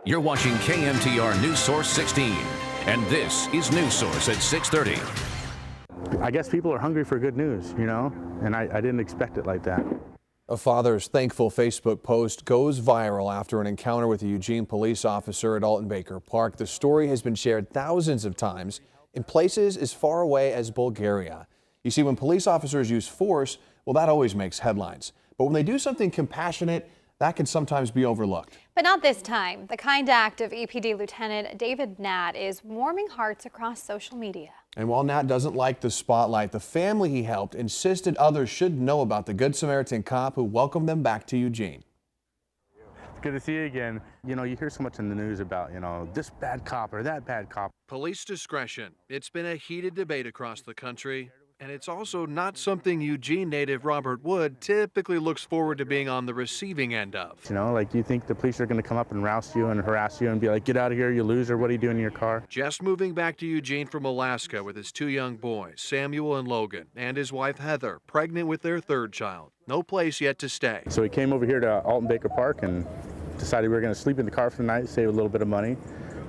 You're watching KMTR News Source 16, and this is News Source at 6:30. I guess people are hungry for good news, and I didn't expect it like that. A father's thankful Facebook post goes viral after an encounter with a Eugene police officer at Alton Baker Park. The story has been shared thousands of times in places as far away as Bulgaria. You see, when police officers use force, well, that always makes headlines. But when they do something compassionate, that can sometimes be overlooked. But not this time. The kind act of EPD Lieutenant David Nat is warming hearts across social media. And while Nat doesn't like the spotlight, the family he helped insisted others should know about the Good Samaritan cop who welcomed them back to Eugene. It's good to see you again. You hear so much in the news about, this bad cop or that bad cop. Police discretion. It's been a heated debate across the country. And it's also not something Eugene native Robert Wood typically looks forward to being on the receiving end of. Like you think the police are going to come up and roust you and harass you and be like, get out of here, you loser, what are you doing in your car? Just moving back to Eugene from Alaska with his two young boys, Samuel and Logan, and his wife Heather, pregnant with their third child. No place yet to stay. So we came over here to Alton Baker Park and decided we were going to sleep in the car for the night, save a little bit of money.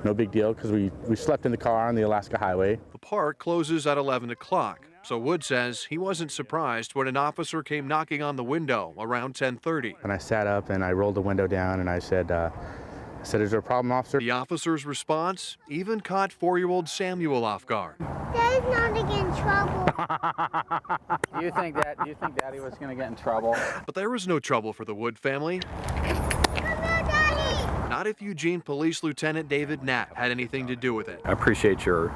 No big deal, because we slept in the car on the Alaska highway. The park closes at 11 o'clock. So Wood says he wasn't surprised when an officer came knocking on the window around 10:30. And I sat up and I rolled the window down and I said, is there a problem, officer? The officer's response even caught 4-year-old Samuel off guard. Daddy's not to get in trouble. Do you think Daddy was going to get in trouble? But there was no trouble for the Wood family. Not if Eugene Police Lieutenant David Nat had anything to do with it. I appreciate your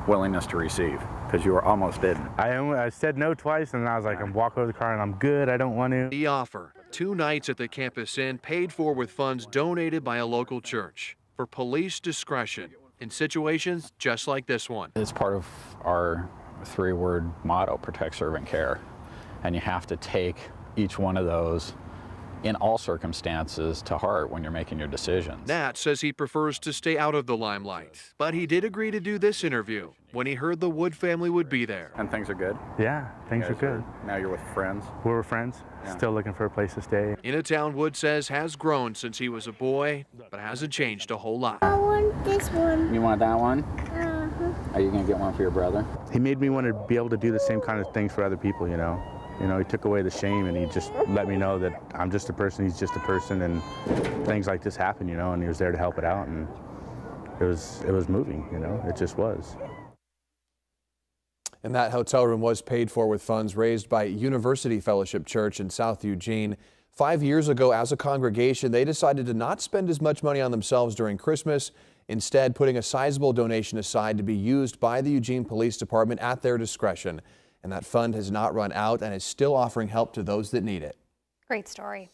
willingness to receive, because you were almost dead. I said no twice, and I was like, I'm walking over the car, and I'm good. I don't want to. The offer, 2 nights at the Campus Inn, paid for with funds donated by a local church for police discretion in situations just like this one. It's part of our 3-word motto, protect, serve, and care. And you have to take each one of those in all circumstances to heart when you're making your decisions. Nat says he prefers to stay out of the limelight, but he did agree to do this interview when he heard the Wood family would be there. And things are good? Yeah, things are good. Now you're with friends? We're friends, Still looking for a place to stay. In a town Wood says has grown since he was a boy, but hasn't changed a whole lot. I want this one. You want that one? Uh-huh. Are you going to get one for your brother? He made me want to be able to do the same kind of things for other people, he took away the shame and he just let me know that I'm just a person, he's just a person, and things like this happen, and he was there to help it out, and it was moving, it just was. And that hotel room was paid for with funds raised by University Fellowship Church in South Eugene. 5 years ago, as a congregation, they decided to not spend as much money on themselves during Christmas, instead putting a sizable donation aside to be used by the Eugene Police Department at their discretion. And that fund has not run out and is still offering help to those that need it. Great story.